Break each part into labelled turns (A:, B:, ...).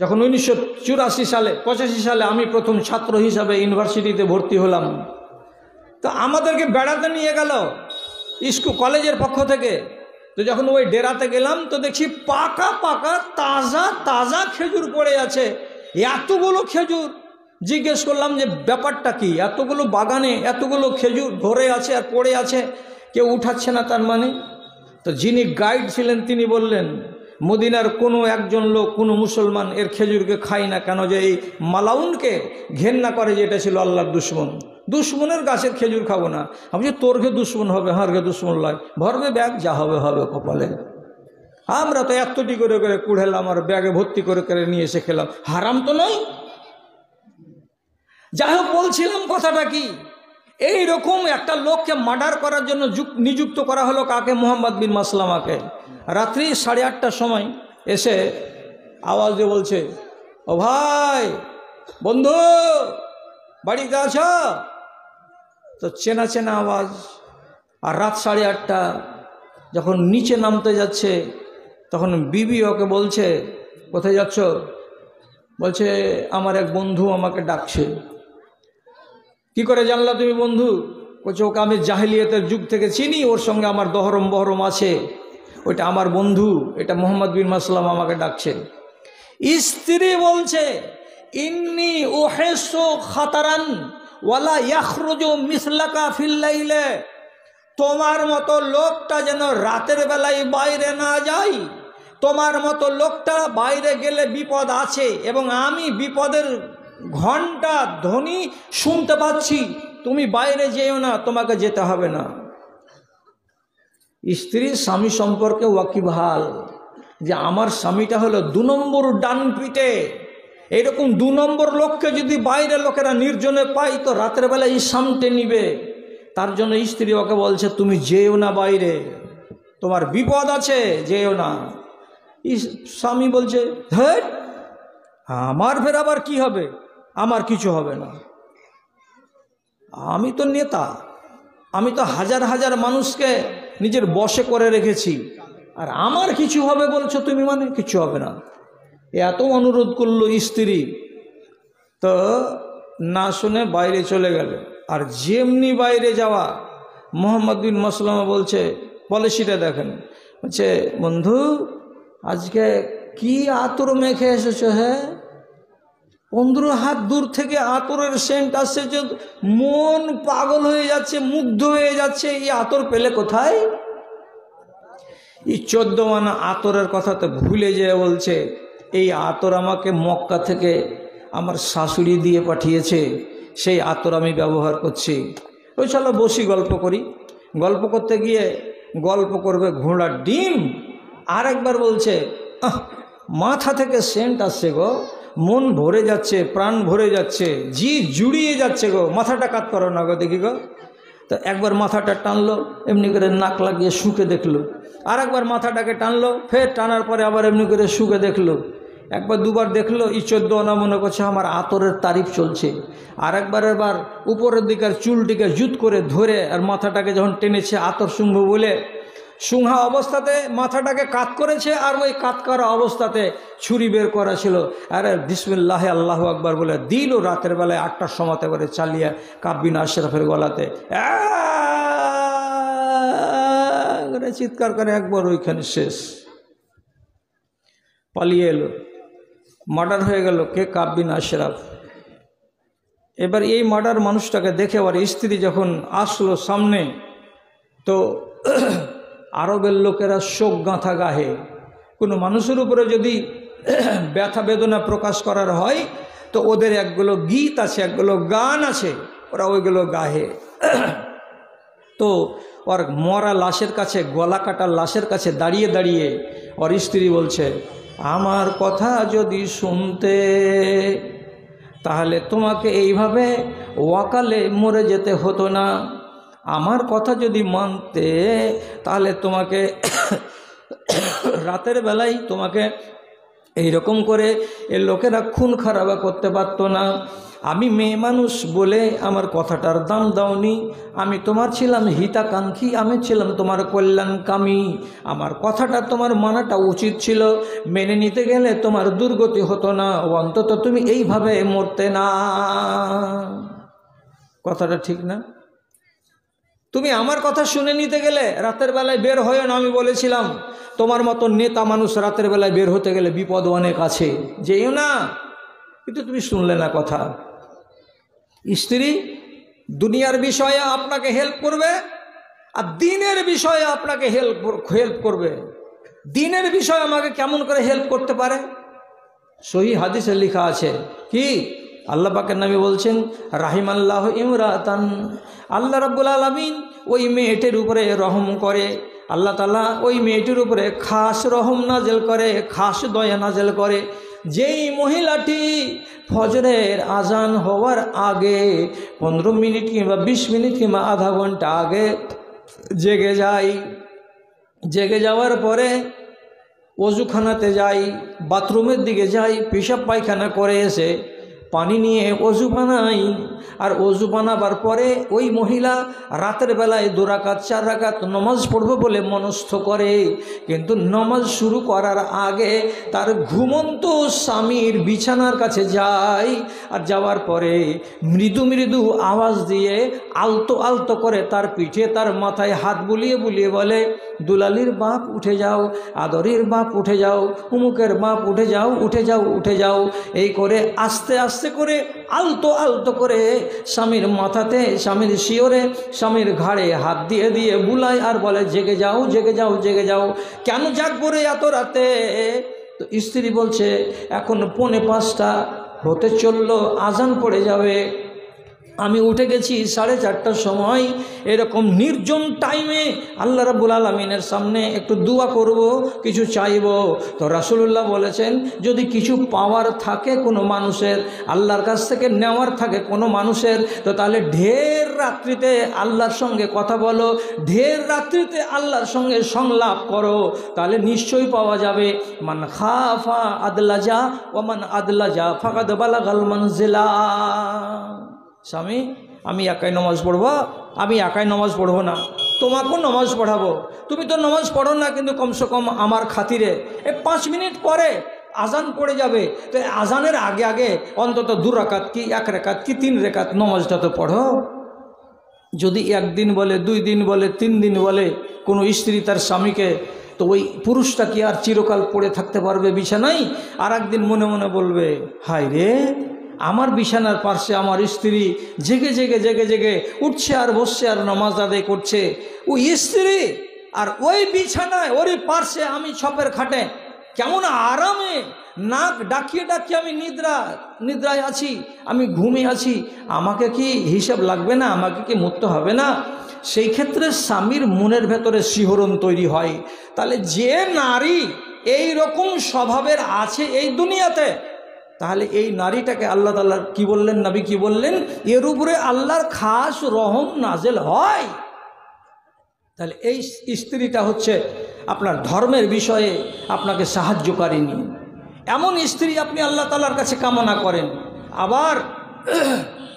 A: যখন 1984 সালে 85 সালে আমি প্রথম ছাত্র হিসাবে ইউনিভার্সিটিতে ভর্তি হলাম, তো আমাদেরকে বেড়াতে নিয়ে গেল স্কুল কলেজের পক্ষ থেকে। তো যখন ওই ডেরাতে গেলাম তো দেখছি পাকা পাকা তাজা তাজা খেজুর পড়ে আছে, এতগুলো খেজুর। জিজ্ঞেস করলাম যে ব্যাপারটা কি, এতগুলো বাগানে এতগুলো খেজুর ধরে আছে আর পড়ে আছে, কেউ উঠাচ্ছে না, তার মানে? তো যিনি গাইড ছিলেন তিনি বললেন, মদিনার কোনো একজন লোক, কোনো মুসলমান এর খেজুরকে খায় না, কেন যে এই মালাউনকে ঘেন্না করে, যে এটা ছিল আল্লাহর দুশ্মন। দুশ্মনের গাছের খেজুর খাবো না। আমি যে তোর ঘে দুশ্মন হবে, হার ঘে দুশ্মন লয়, ভরবে ব্যাগ, যা হবে হবে কপালে। আমরা তো এতটি করে করে কুড়ালাম আর ব্যাগে ভর্তি করে করে নিয়ে এসে খেলাম, হারাম তো নয়? যাই হোক, বলছিলাম কথাটা কি, এইরকম একটা লোককে মার্ডার করার জন্য নিযুক্ত করা হলো কাকে? মুহাম্মদ বিন মাসলামাকে। রাত্রি 8:30টার সময় এসে আওয়াজ দিয়ে বলছে, ও ভাই, বন্ধু, বাড়িতে আছো? তো চেনা চেনা আওয়াজ। আর রাত 8:30টা যখন নিচে নামতে যাচ্ছে তখন বিবি ওকে বলছে, কোথায় যাচ্ছ? বলছে, আমার এক বন্ধু আমাকে ডাকছে। কি করে জানলা তুমি বন্ধু? বলছে, ওকে আমি জাহেলিয়াতের যুগ থেকে চিনি, ওর সঙ্গে আমার দহরম বহরম আছে, ওইটা আমার বন্ধু, এটা মুহাম্মদ বিন মাসলাম আমাকে ডাকছে। স্ত্রী বলছে, ইন্নী উহিসু খাতারান ওয়ালা ইয়াখরুজু মিসলাকা ফিল লাইলে, তোমার মতো লোকটা যেন রাতের বেলায় বাইরে না যায়, তোমার মতো লোকটা বাইরে গেলে বিপদ আছে, এবং আমি বিপদের ঘন্টা ধ্বনি শুনতে পাচ্ছি, তুমি বাইরে যেও না, তোমাকে যেতে হবে না। স্ত্রী স্বামী সম্পর্কে ওয়াকিবহাল, যে আমার স্বামীটা হলো 2 নম্বর ডান পিঠে, এইরকম 2 নম্বর লোককে যদি বাইরে লোকেরা নির্জনে পাই তো রাতের বেলায় সামটে নিবে। তার জন্য স্ত্রী ওকে বলছে, তুমি যেও না বাইরে, তোমার বিপদ আছে, যেও না। স্বামী বলছে, হ্যাঁ, আমার ফের আবার কি হবে? আমার কিছু হবে না, আমি তো নেতা, আমি তো হাজার হাজার মানুষকে নিজের বশে করে রেখেছি, আর আমার কিছু হবে বলছো তুমি? মানে কিছু হবে না। এত অনুরোধ করলো স্ত্রী, তো না শুনে বাইরে চলে গেল। আর যেমনি বাইরে যাওয়া, মুহাম্মদ বিন মাসলামা বলছে, পলিসিটা দেখেন, বলছে, বন্ধু, আজকে কি আতর মেখে এসেছো? হ্যাঁ, 15 হাত দূর থেকে আতরের সেন্ট আসছে, যে মন পাগল হয়ে যাচ্ছে, মুগ্ধ হয়ে যাচ্ছে। এই আতর পেলে কোথায়? এই 14 আনা আতরের কথা তো ভুলে যেয়ে বলছে, এই আতর আমাকে মক্কা থেকে আমার শাশুড়ি দিয়ে পাঠিয়েছে, সেই আতর আমি ব্যবহার করছি। ওই চলো বসি, গল্প করি। গল্প করতে গিয়ে গল্প করবে ঘোড়ার ডিম। আর একবার বলছে, মাথা থেকে সেন্ট আসছে গো, মন ভরে যাচ্ছে, প্রাণ ভরে যাচ্ছে, জি জুড়িয়ে যাচ্ছে গো, মাথাটা কাত করো না গো, দেখি গো। তো একবার মাথাটা টানলো, এমনি করে নাক লাগিয়ে শুকে দেখলো। আর একবার মাথাটাকে টানলো, ফের টানার পরে আবার এমনি করে শুকে দেখলো। একবার দুবার দেখলো, এই 14 আনা মনে করছে আমার আতরের তারিফ চলছে। আর একবার উপরের দিকের চুলটিকে জুত করে ধরে আর মাথাটাকে যখন টেনেছে আতর শুংভ বলে, শুংহা অবস্থাতে মাথাটাকে কাত করেছে, আর ওই কাত করা অবস্থাতে ছুরি বের করা ছিল। আরে বিসমিল্লাহ আল্লাহু আকবার বলে দিল রাতের বেলায় 8টার সময়তে করে চালিয়ে কাব বিন আশরাফের গলাতে চিৎকার করে, একবার ওইখানে শেষ, পালিয়ে এলো, মার্ডার হয়ে গেল। কে? কাব বিন আশরাফ। এবার এই মার্ডার মানুষটাকে দেখে আবার স্ত্রী যখন আসলো সামনে, তো আরবের লোকেরা শোক গাঁথা গাহে। কোনো মানুষের উপরে যদি ব্যথা বেদনা প্রকাশ করার হয় তো ওদের একগুলো গীত আছে, একগুলো গান আছে, ওরা ওইগুলো গাহে। তো ওর মরা লাশের কাছে, গলা কাটা লাশের কাছে দাঁড়িয়ে দাঁড়িয়ে ওর স্ত্রী বলছে, আমার কথা যদি শুনতে তাহলে তোমাকে এইভাবে ওয়াকালে মরে যেতে হতো না, আমার কথা যদি মানতে তাহলে তোমাকে রাতের বেলায় তোমাকে এইরকম করে এ লোকেরা খুন খারাপ করতে পারতো না। আমি মেয়ে মানুষ বলে আমার কথাটার দাম দাওনি, আমি তোমার ছিলাম হিতাকাঙ্ক্ষী, আমি ছিলাম তোমার কল্যাণকামী, আমার কথাটা তোমার মানাটা উচিত ছিল, মেনে নিতে গেলে তোমার দুর্গতি হতো না, অন্তত তুমি এইভাবে মরতে না। কথাটা ঠিক না? তুমি আমার কথা শুনে নিতে গেলে রাতের বেলায় বের হয়েও না, আমি বলেছিলাম তোমার মতো নেতা মানুষ রাতের বেলায় বের হতে গেলে বিপদ অনেক আছে, যেও না, কিন্তু তুমি শুনলে না কথা। স্ত্রী দুনিয়ার বিষয়ে আপনাকে হেল্প করবে আর দিনের বিষয়ে আপনাকে হেল্প করবে। দিনের বিষয়ে আমাকে কেমন করে হেল্প করতে পারে? সহি হাদিসে লেখা আছে কি, আল্লাহ পাকের নবী বলছেন রাহিমাল্লাহ ইমরাতান, আল্লাহ রাব্বুল আলামিন ওই মেয়েটির উপরে রহম করে, আল্লাহ তাআলা ওই মেয়েটির উপরে খাস রহম নাজেল করে, খাস দয়া নাজেল করে, যেই মহিলাটি ফজরের আজান হওয়ার আগে 15 মিনিট কিংবা 20 মিনিট কিংবা আধা ঘন্টা আগে জেগে যায়, জেগে যাওয়ার পরে অজুখানাতে যাই, বাথরুমের দিকে যাই, পেশাব পায়খানা করে এসে পানি নিয়ে অজু বানাই, আর অজু বানাবার পরে ওই মহিলা রাতের বেলায় 2 রাকাত 4 রাকাত নমাজ পড়বে বলে মনস্থ করে, কিন্তু নমাজ শুরু করার আগে তার ঘুমন্ত স্বামীর বিছানার কাছে যায়, আর যাওয়ার পরে মৃদু মৃদু আওয়াজ দিয়ে আলতো আলতো করে তার পিঠে তার মাথায় হাত বুলিয়ে বুলিয়ে বলে, দুলালির বাপ উঠে যাও, আদরের বাপ উঠে যাও, উমুকের বাপ উঠে যাও, উঠে যাও, উঠে যাও। এই করে আস্তে আস্তে করে আলতো আলতো করে স্বামীর মাথাতে, স্বামীর শিওরে, স্বামীর ঘাড়ে হাত দিয়ে দিয়ে বুলায় আর বলে, জেগে যাও, জেগে যাও, জেগে যাও। কেন জাগবো রে এত রাতে? তো স্ত্রী বলছে, এখন 4:45 হতে চললো, আজান পড়ে যাবে। আমি উঠে গেছি 4:30টার সময়, এরকম নির্জন টাইমে আল্লাহ রাব্বুল আলামিনের সামনে একটু দোয়া করব, কিছু চাইব। তো রাসূলুল্লাহ বলেছেন, যদি কিছু পাওয়ার থাকে কোনো মানুষের, আল্লাহর কাছ থেকে নেওয়ার থাকে কোনো মানুষের, তো তাহলে ঢের রাত্রিতে আল্লাহর সঙ্গে কথা বলো, ঢের রাত্রিতে আল্লাহর সঙ্গে সংলাপ করো, তাহলে নিশ্চয়ই পাওয়া যাবে। মান খাফা আদলাজা ওয়া মান আদলাজা ফাকাদ বালাগাল মানজিলা। স্বামী, আমি একাই নামাজ পড়বো? আমি একাই নামাজ পড়বো না, তোমাকেও নামাজ পড়াবো। তুমি তো নামাজ পড়ো না, কিন্তু কমসে কম আমার খাতিরে 5 মিনিট পরে আজান পড়ে যাবে, তো আজানের আগে আগে অন্তত 2 রাকাত কি 1 রাকাত কি 3 রাকাত নামাজটা তো পড়ো। যদি 1 দিন বলে, 2 দিন বলে, 3 দিন বলে কোনো স্ত্রী তার স্বামীকে, তো ওই পুরুষটা কি আর চিরকাল পড়ে থাকতে পারবে বিছানায়? আর একদিন মনে মনে বলবে, হায় রে, আমার বিছানার পাশে আমার স্ত্রী জেগে জেগে জেগে জেগে উঠছে আর বসছে আর নামাজ আদায় করছে। ওই স্ত্রী আর ওই বিছানায় ওরই পাশে আমি ছপের খাটে কেমন আরামে নাক ডাকিয়ে ডাকিয়ে আমি নিদ্রায় আছি, আমি ঘুমিয়ে আছি। আমাকে কি হিসাব লাগবে না? আমাকে কি মরতে হবে না? সেই ক্ষেত্রে স্বামীর মনের ভেতরে শিহরণ তৈরি হয়। তাহলে যে নারী এই রকম স্বভাবের আছে এই দুনিয়াতে, তাহলে এই নারীটাকে আল্লাহ তাআলা কি বললেন, নবী কি বললেন, এর উপরে আল্লাহর খাস রহম নাজেল হয়। তাহলে এই স্ত্রীটা হচ্ছে আপনার ধর্মের বিষয়ে আপনাকে সাহায্যকারিনী। এমন স্ত্রী আপনি আল্লাহ তাআলার কাছে কামনা করেন। আবার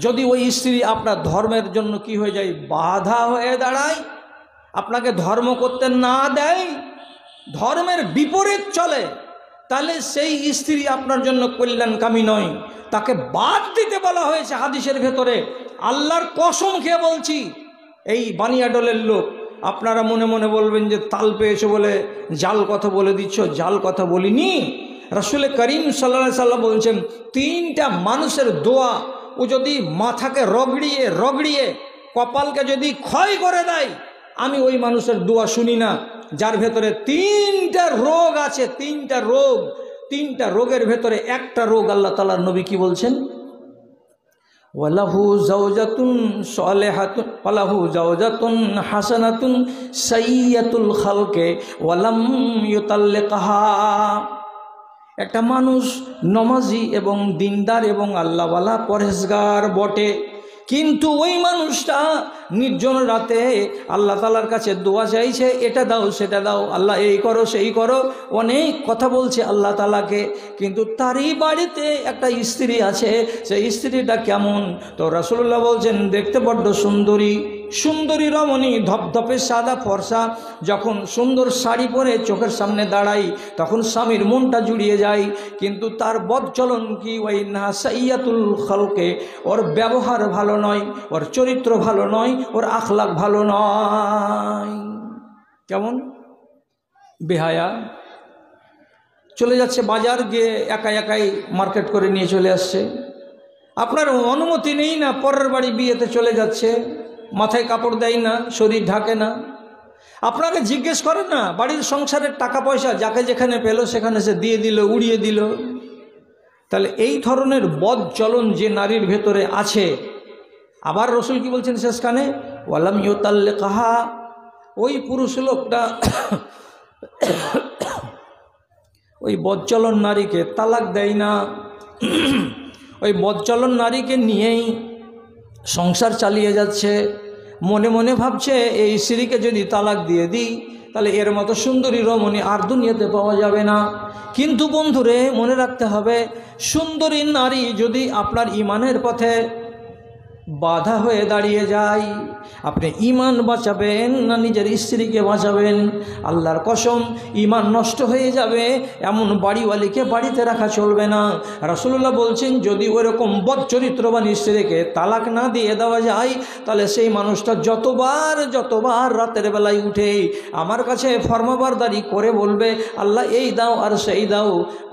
A: যদি ওই স্ত্রী আপনার ধর্মের জন্য কি হয়ে যায়, বাধা হয়ে দাঁড়ায়, আপনাকে ধর্ম করতে না দেয়, ধর্মের বিপরীত চলে, তাহলে সেই স্ত্রী আপনার জন্য কল্যাণকামী নয়, তাকে বাদ দিতে বলা হয়েছে হাদিসের ভেতরে। আল্লাহর কসম খেয়ে বলছি, এই বানিয়াডলের লোক, আপনারা মনে মনে বলবেন যে তাল পেয়েছে বলে জাল কথা বলে দিচ্ছ। জাল কথা বলিনি। রাসূল করিম সাল্লাল্লাহু আলাইহি সাল্লাম বলছেন, 3টা মানুষের দোয়া ও যদি মাথাকে রগড়িয়ে রগড়িয়ে কপালকে যদি ক্ষয় করে দেয়, আমি ওই মানুষের দোয়া শুনি না যার ভেতরে 3টা রোগ আছে। 3টা রোগের ভেতরে একটা রোগ আল্লাহ তাআলার নবী কি বলছেন, ওয়ালাহু যাওজাতুন সালিহাতুন ওয়ালাহু যাওজাতুন হাসানাতুন সাইয়্যাতুল খালকে ওয়ালাম ইউতাল্লিকহা। একটা মানুষ নমাজি এবং দিনদার এবং আল্লাহওয়ালা পরহেজগার বটে, কিন্তু ওই মানুষটা নির্জন রাতে আল্লাহ তাআলার কাছে দোয়া চাইছে, এটা দাও সেটা দাও, আল্লাহ এই করো সেই করো, অনেক কথা বলছে আল্লাহ তাআলাকে। কিন্তু তারই বাড়িতে একটা স্ত্রী আছে, সেই স্ত্রীটা কেমন? তো রাসূলুল্লাহ বলছেন দেখতে বড্ড সুন্দরী, সুন্দরী রমণী, ধপধপে সাদা ফর্সা। যখন সুন্দর শাড়ি পরে চোখের সামনে দাঁড়াই তখন স্বামীর মনটা জুড়িয়ে যায়। কিন্তু তার বদচলন কি? ওই নাসাইয়াতুল খালকে, ওর ব্যবহার ভালো নয়, ওর চরিত্র ভালো নয়, ওর আখলাক ভালো নয়। কেমন? বেহায়া। চলে যাচ্ছে বাজার, গিয়ে একা একাই মার্কেট করে নিয়ে চলে আসছে। আপনার অনুমতি নেই না, পরের বাড়ি বিয়েতে চলে যাচ্ছে, মাথায় কাপড় দেয় না, শরীর ঢাকে না। আপনাকে জিজ্ঞেস করেন না, বাড়ির সংসারের টাকা পয়সা যাকে যেখানে পেল সেখানে সে দিয়ে দিল, উড়িয়ে দিল। তাহলে এই ধরনের বদ চলন যে নারীর ভেতরে আছে, আবার রসুল কি বলছেন শেষখানে? ওয়ালাম ইউতাল্লিকাহা, ওই পুরুষ লোকটা ওই বদচলন নারীকে তালাক দেয় না। ওই বদচলন নারীকে নিয়েই সংসার চালিয়ে যাচ্ছে। মনে মনে ভাবছে এই স্ত্রীকে যদি তালাক দিয়ে দিই তাহলে এর মতো সুন্দরী রমণী আর দুনিয়াতে পাওয়া যাবে না। কিন্তু বন্ধুরে মনে রাখতে হবে, সুন্দরী নারী যদি আপনার ঈমানের পথে বাধা হয়ে দাঁড়িয়ে যায়, আপনি ঈমান বাঁচাবেন না নিজের স্ত্রীকে বাঁচাবেন? আল্লাহর কসম, ঈমান নষ্ট হয়ে যাবে এমন বাড়িওয়ালিকে বাড়িতে রাখা চলবে না। রাসূলুল্লাহ বলছেন যদি ওইরকম বদচরিত্রবান স্ত্রীকে তালাক না দিয়ে দেওয়া যায় তাহলে সেই মানুষটা যতবার রাতের বেলায় উঠে আমার কাছে ফরমাবরদারি করে বলবে আল্লাহ এই দাও আর সেই দাও,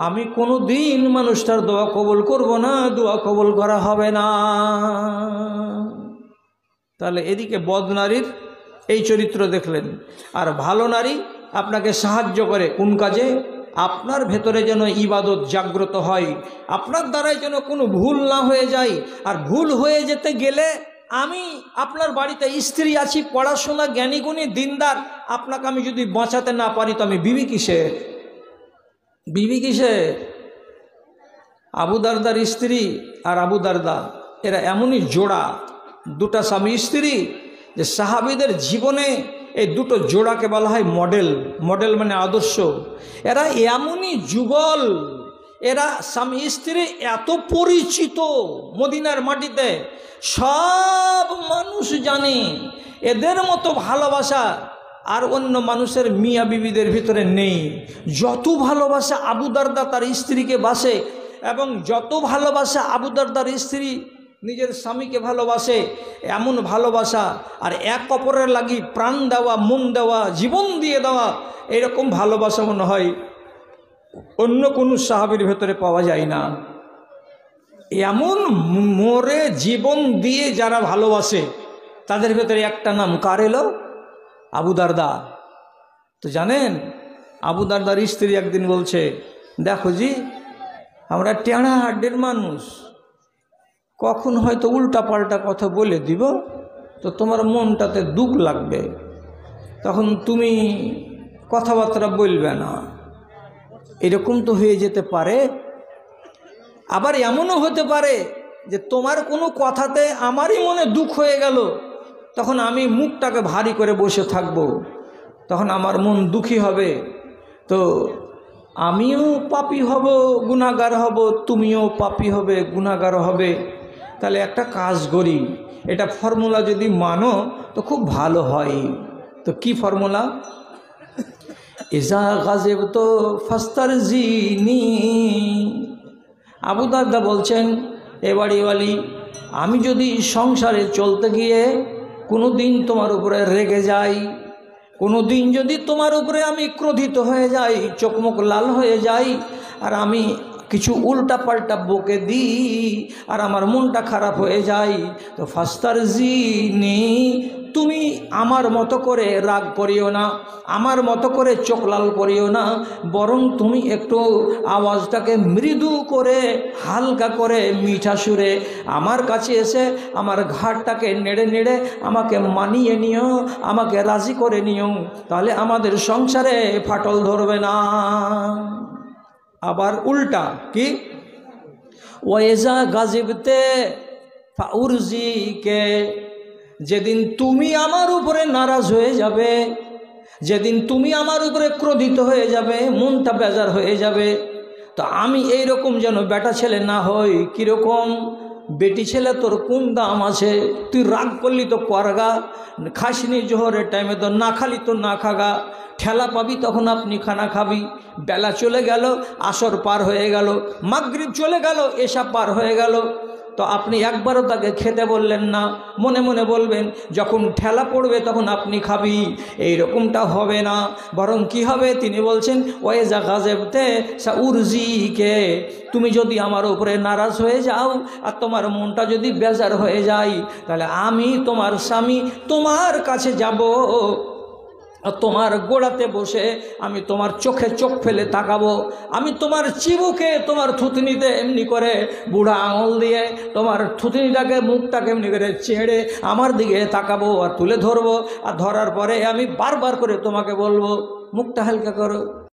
A: আমি কোনো দিন মানুষটার দোয়া কবুল করব না, দোয়া কবুল করা হবে না। তাহলে এদিকে বদ নারীর এই চরিত্র দেখলেন। আর ভালো নারী আপনাকে সাহায্য করে কোন কাজে? আপনার ভেতরে যেন ইবাদত জাগ্রত হয়, আপনার দ্বারাই যেন কোনো ভুল না হয়ে যায়। আর ভুল হয়ে যেতে গেলে আমি আপনার বাড়িতে স্ত্রী আছি, পড়াশোনা, জ্ঞানীগুণী, দিনদার, আপনাকে আমি যদি বাঁচাতে না পারি তো আমি বিবি কিসের? বিবি কিসের? আবু দারদার স্ত্রী আর আবু দারদা এরা এমনই জোড়া, দুটা স্বামী স্ত্রী, যে সাহাবীদের জীবনে এই দুটো জোড়াকে বলা হয় মডেল। মডেল মানে আদর্শ। এরা এমনই যুগল, এরা স্বামী স্ত্রী এত পরিচিত মদিনার মাটিতে, সব মানুষ জানে। এদের মতো ভালোবাসা আর অন্য মানুষের মিয়া বিবিদের ভিতরে নেই। যত ভালোবাসা আবু দারদা তার স্ত্রীকে বাসে, এবং যত ভালোবাসা আবু দারদার স্ত্রী নিজের স্বামীকে ভালোবাসে, এমন ভালোবাসা আর এক অপরের লাগি প্রাণ দেওয়া, মন দেওয়া, জীবন দিয়ে দেওয়া, এরকম ভালোবাসা মনে হয় অন্য কোনো সাহাবীর ভেতরে পাওয়া যায় না। এমন মরে জীবন দিয়ে যারা ভালোবাসে তাদের ভেতরে একটা নাম কার এলো? আবু দারদা। তো জানেন আবু দারদার স্ত্রী একদিন বলছে, দেখো জি আমরা টেঁড়া হাড্ডির মানুষ, কখন হয়তো উল্টা পাল্টা কথা বলে দিব তো তোমার মনটাতে দুঃখ লাগবে, তখন তুমি কথাবার্তা বলবে না। এরকম তো হয়ে যেতে পারে। আবার এমনও হতে পারে যে তোমার কোনো কথাতে আমারই মনে দুঃখ হয়ে গেল, তখন আমি মুখটাকে ভারী করে বসে থাকব, তখন আমার মন দুঃখী হবে, তো আমিও পাপী হব, গুনাহগার হব, তুমিও পাপী হবে, গুনাহগার হবে। তাহলে একটা কাজ করি, এটা ফর্মুলা যদি মানো তো খুব ভালো হয়। তো কি ফর্মুলা? ইজা গাজেব তো ফাস্তার জিনি। আবু দারদা বলছেন, এ বাড়িওয়ালি, আমি যদি সংসারে চলতে গিয়ে কোনো দিন তোমার উপরে রেগে যাই, কোনো দিন যদি তোমার উপরে আমি ক্রোধিত হয়ে যাই, চোখমুখ লাল হয়ে যাই, আর আমি কিছু উল্টা পাল্টা বকে দিই আর আমার মনটা খারাপ হয়ে যায়, তো ফাস্তার জিনি, তুমি আমার মতো করে রাগ করিও না, আমার মতো করে চোখ লাল করিও না, বরং তুমি একটু আওয়াজটাকে মৃদু করে, হালকা করে, মিঠা সুরে আমার কাছে এসে আমার ঘাটটাকে নেড়ে নেড়ে আমাকে মানিয়ে নিও, আমাকে রাজি করে নিও, তাহলে আমাদের সংসারে ফাটল ধরবে না। আবার উল্টা কি? ওয়েজা গাজিবতে ফাউরজিকে, যেদিন তুমি আমার উপরে নারাজ হয়ে যাবে, যেদিন তুমি আমার উপরে ক্রোধিত হয়ে যাবে, মনটা বেজার হয়ে যাবে, তো আমি এইরকম যেন বেটা ছেলে না হই। কীরকম? বেটি ছেলে তোর কোন দাম আছে? তুই রাগ করলি তো করগা, খাসনি জোহরের টাইমে তো না খালি তো না খাগা, ঠেলা পাবি তখন আপনি খানা খাবি। বেলা চলে গেল, আসর পার হয়ে গেল, মাগরিব চলে গেল, এশা পার হয়ে গেল, তো আপনি একবারও তাকে খেতে বললেন না। মনে মনে বলবেন যখন ঠেলা পড়বে তখন আপনি খাবি। এই রকমটা হবে না, বরং কি হবে? তিনি বলছেন ওয়াইজা গাযেবতে সাউরজিকে, তুমি যদি আমার উপরে নারাজ হয়ে যাও আর তোমার মনটা যদি বেজার হয়ে যায়, তাহলে আমি তোমার স্বামী তোমার কাছে যাব, তোমার গোড়াতে বসে আমি তোমার চোখে চোখ ফেলে তাকাবো, আমি তোমার চিবুকে তোমার থুতনিতে এমনি করে বুড়া আঙুল দিয়ে তোমার থুতনিটাকে মুখটাকে এমনি করে ছেড়ে আমার দিকে তাকাবো আর তুলে ধরবো, আর ধরার পরে আমি বারবার করে তোমাকে বলবো মুখটা হালকা করো,